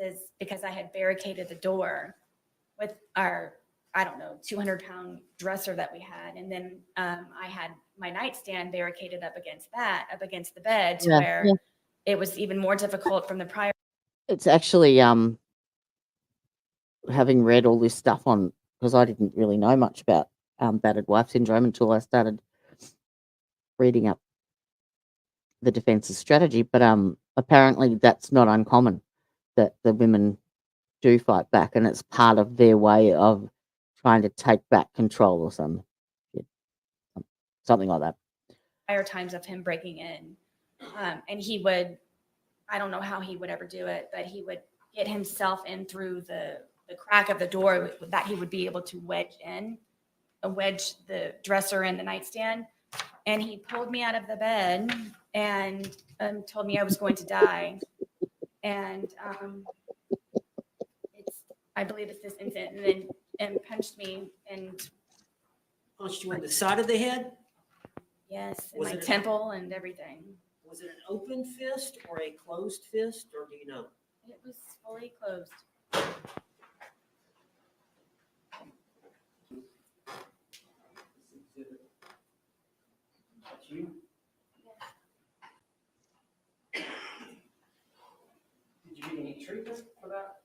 is because I had barricaded the door with our, I don't know, 200-pound dresser that we had. And then I had my nightstand barricaded up against the bed to where it was even more difficult from the prior. It's actually, having read all this stuff on, because I didn't really know much about battered wife syndrome until I started reading up the defence's strategy. But apparently that's not uncommon, that the women do fight back, and it's part of their way of trying to take back control or something like that. Prior times of him breaking in, and he would, I don't know how he would ever do it, but he would get himself in through the crack of the door that he would be able to wedge the dresser and the nightstand. And he pulled me out of the bed and told me I was going to die. And I believe it's this instant, and then punched me and punched you in the side of the head? Yes, in my temple and everything. Was it an open fist or a closed fist, or do you know? It was fully closed. That's you? Did you get any treatment for that?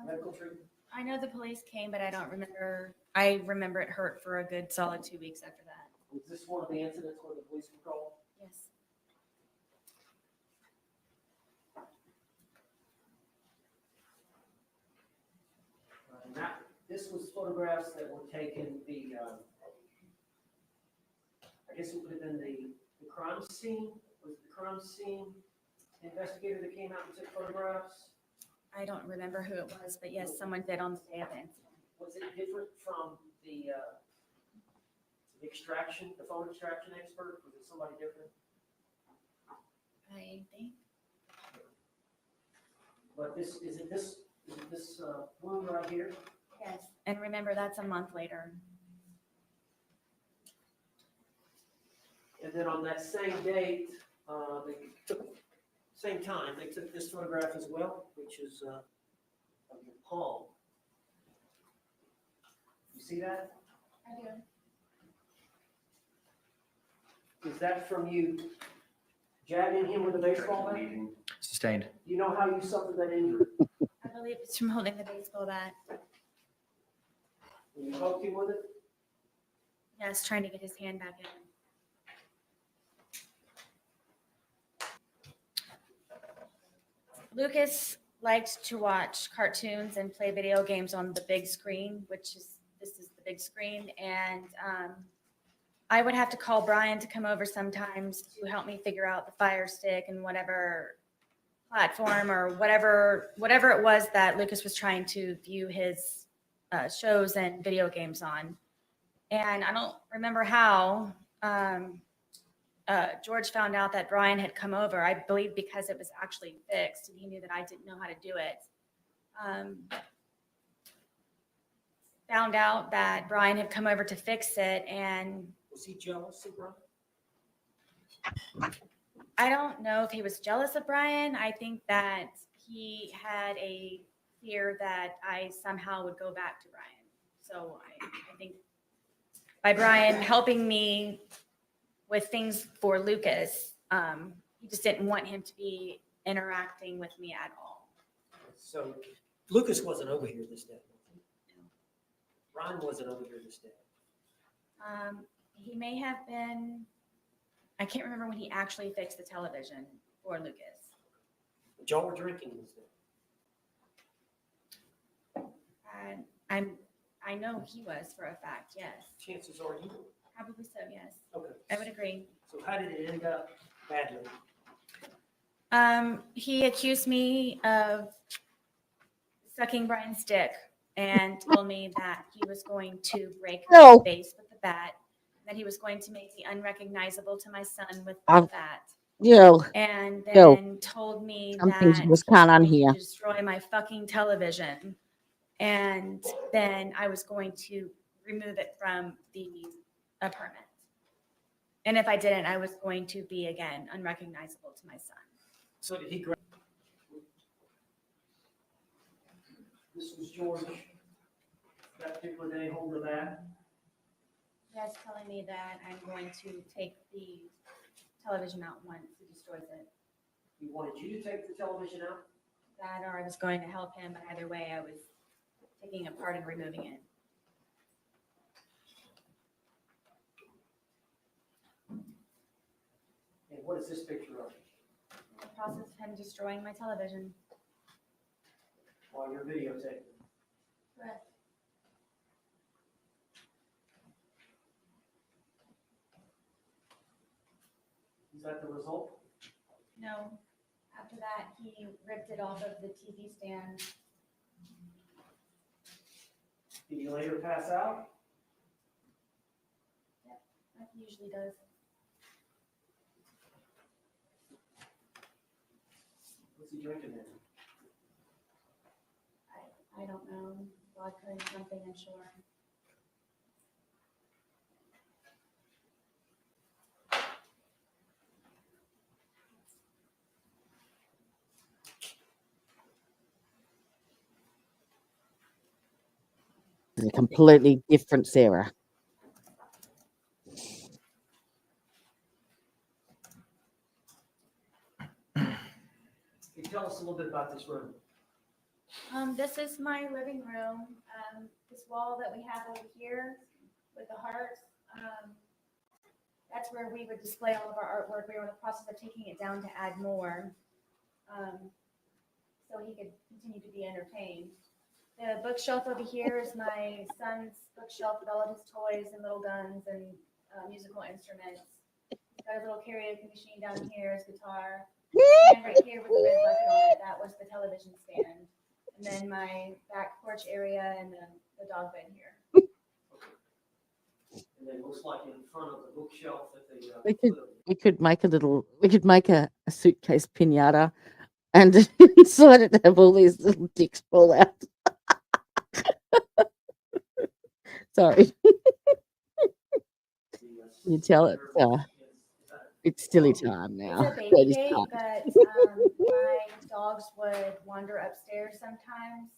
Medical treatment? I know the police came, but I don't remember. I remember it hurt for a good solid 2 weeks after that. Was this one of the incidents where the police were called? Yes. This was photographs that were taken, I guess it would have been the crime scene. Was it the crime scene investigator that came out and took photographs? I don't remember who it was, but yes, someone did on the day of the incident. Was it different from the phone extraction expert? Was it somebody different? I think. But is it this wound right here? Yes. And remember, that's a month later. And then on that same date, same time, they took this photograph as well, which is of your palm. You see that? I do. Is that from you jabbing him with a baseball bat? Sustained. Do you know how you suffered that injury? I believe it's from holding the baseball bat. When you poked him with it? Yes, trying to get his hand back in. Lucas liked to watch cartoons and play video games on the big screen, this is the big screen. And I would have to call Brian to come over sometimes to help me figure out the Fire Stick and whatever platform or whatever it was that Lucas was trying to view his shows and video games on. And I don't remember how George found out that Brian had come over. I believe because it was actually fixed and he knew that I didn't know how to do it. Found out that Brian had come over to fix it, and Was he jealous of Brian? I don't know if he was jealous of Brian. I think that he had a fear that I somehow would go back to Brian. So I think by Brian helping me with things for Lucas, he just didn't want him to be interacting with me at all. So Lucas wasn't over here this day. Brian wasn't over here this day. He may have been, I can't remember when he actually fixed the television for Lucas. But y'all were drinking this day. I know he was for a fact, yes. Chances are you were. Probably so, yes. Okay. I would agree. So how did it end up badly? He accused me of sucking Brian's dick and told me that he was going to break my face with the bat, that he was going to make me unrecognizable to my son with the bat. And then told me that things you just can't unhear. to destroy my fucking television. And then I was going to remove it from the apartment. And if I didn't, I was going to be again unrecognizable to my son. So did he grab? This was George, that particular day holding the bat. You guys telling me that I'm going to take the television out once he destroys it. He wanted you to take the television out. That or I was going to help him, but either way, I was taking it apart and removing it. And what is this picture of? In the process of him destroying my television. While you're videotaping. Correct. Is that the result? No. After that, he ripped it off of the TV stand. Did he later pass out? Like he usually does. What's he drinking then? I don't know. Vodka and something, I'm sure. It's a completely different Sarah. Can you tell us a little bit about this room? This is my living room. This wall that we have over here with the hearts, that's where we would display all of our artwork. We were in the process of taking it down to add more, so he could continue to be entertained. The bookshelf over here is my son's bookshelf with all of his toys and little guns and musical instruments. Got a little karaoke machine down here, his guitar. And right here with the red bucket on it, that was the television stand. And then my back porch area and the dog bed here. And then it looks like in front of the bookshelf that they. We could make a suitcase pinata and inside it have all these little dicks fall out. Sorry. You tell it, it's silly time now. It's a baby That is gate, time. but my dogs would wander upstairs sometimes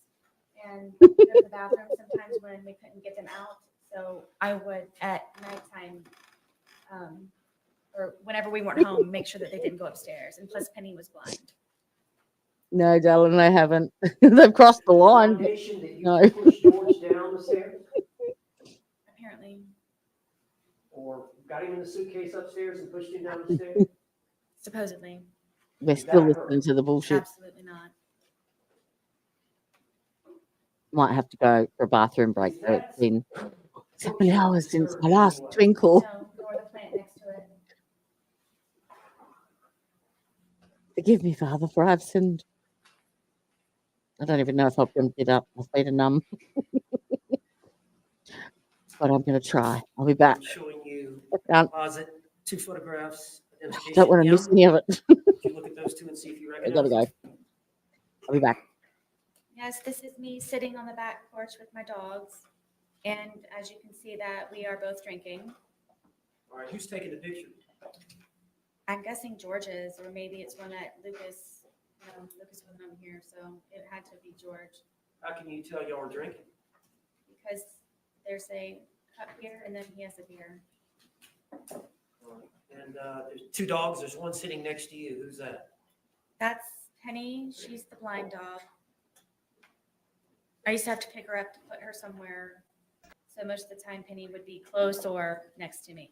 and go to the bathroom sometimes when we couldn't get them out. So I would at nighttime, or whenever we weren't home, make sure that they didn't go upstairs. And plus Penny was blind. No, darling, they haven't. They've crossed the line. Foundation that you No. pushed George down the stairs, Apparently, or got him in the suitcase upstairs and pushed him down the stairs? supposedly, We're still listening to the bullshit. absolutely not. Might have to go for a bathroom break. So it's been 7 hours since my last twinkle. No, nor the plant next to it. Forgive me, Father, for I've sinned. I don't even know if I'm going to get up. My feet are numb. But I'm going to try. I'll be back. I'm showing you I can't- closet, 2 photographs. I don't want to miss any of it. Did you look at those 2 and see if you I recognize gotta them? go. I'll be back. Yes, this is me sitting on the back porch with my dogs. And as you can see that we are both drinking. All right, who's taking the picture? I'm guessing George's, or maybe it's one that Lucas, Lucas wasn't over here, so it had to be George. How can you tell y'all are drinking? Because there's a cup here and then he has a beer. And there's 2 dogs. There's one sitting next to you. Who's that? That's Penny, she's the blind dog. I used to have to pick her up to put her somewhere. So most of the time Penny would be close or next to me.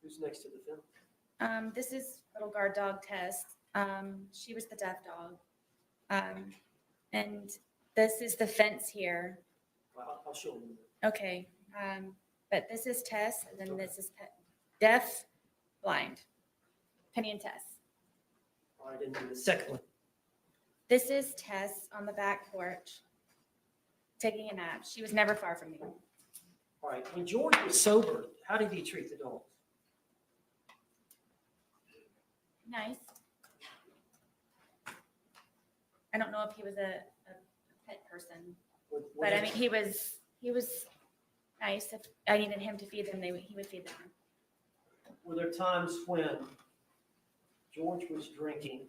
Who's next to the film? This is little guard dog Tess. She was the deaf dog. And this is the fence here. Well, I'll show them. Okay. But this is Tess, and then this is deaf, blind. Penny and Tess. All right, and then the second one. This is Tess on the back porch, taking a nap. She was never far from me. All right, when George was sober, how did he treat the dogs? Nice. I don't know if he was a pet person, but I mean, he was nice. If I needed him to feed them, he would feed them. Were there times when George was drinking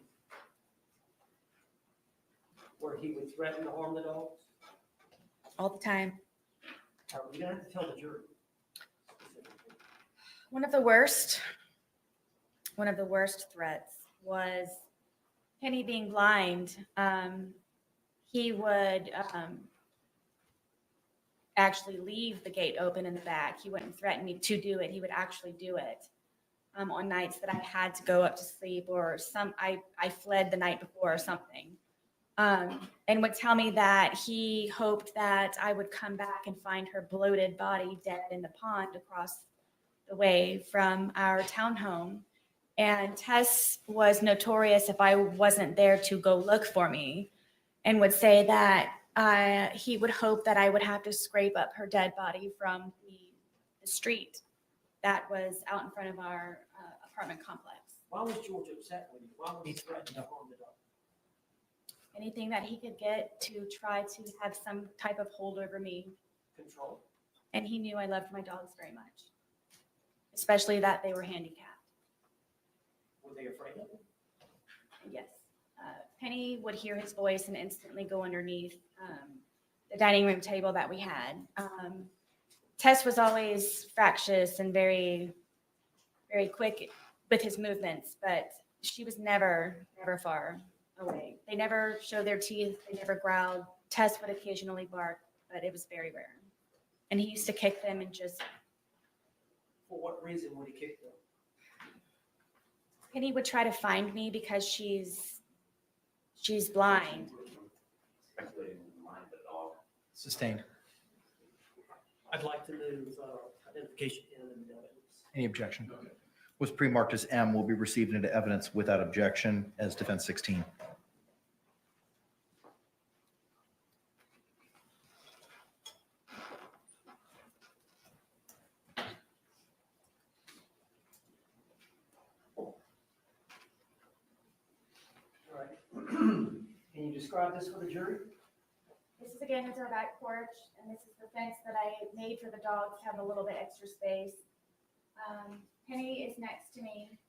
where he would threaten to harm the dogs? all the time. You're gonna have to tell the jury. One of the worst threats was Penny being blind. He would actually leave the gate open in the back. He wouldn't threaten me to do it. He would actually do it on nights that I had to go up to sleep or I fled the night before or something. And would tell me that he hoped that I would come back and find her bloated body dead in the pond across the way from our townhome. And Tess was notorious if I wasn't there to go look for me, and would say that he would hope that I would have to scrape up her dead body from the street that was out in front of our apartment complex. Why was George upset with you? Why was he threatening to harm the dog? Anything that he could get to try to have some type of hold over me. Control? And he knew I loved my dogs very much, especially that they were handicapped. Were they afraid of him? Yes. Penny would hear his voice and instantly go underneath the dining room table that we had. Tess was always fractious and very, very quick with his movements, but she was never far away. They never showed their teeth. They never growled. Tess would occasionally bark, but it was very rare. And he used to kick them and just. For what reason would he kick them? Penny would try to find me because she's blind. Sustained. I'd like to move identification and evidence. Any objection? Was pre-marked as M will be received into evidence without objection as defense 16. All right. Can you describe this for the jury? This is again is our back porch, and this is the fence that I made for the dogs to have a little bit extra space. Penny is next to me.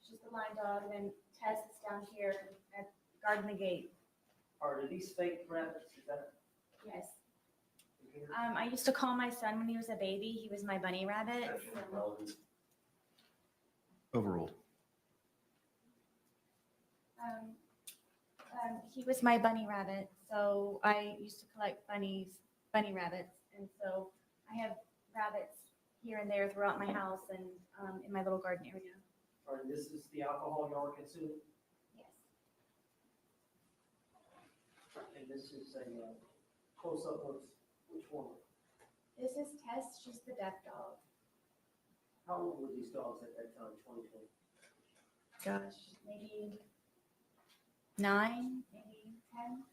She's the blind dog, and then Tess is down here at guarding the gate. Are these fake rabbits? Is that Yes. in here? I used to call my son when he was a baby. He was my bunny rabbit. Overruled. He was my bunny rabbit, so I used to collect bunny rabbits, and so I have rabbits here and there throughout my house and in my little garden area. All right, this is the alcohol y'all are consuming, Yes. and this is a close-up of which one? This is Tess. She's the deaf dog. How old were these dogs at that time, 2020? Gosh, maybe 9, maybe 10.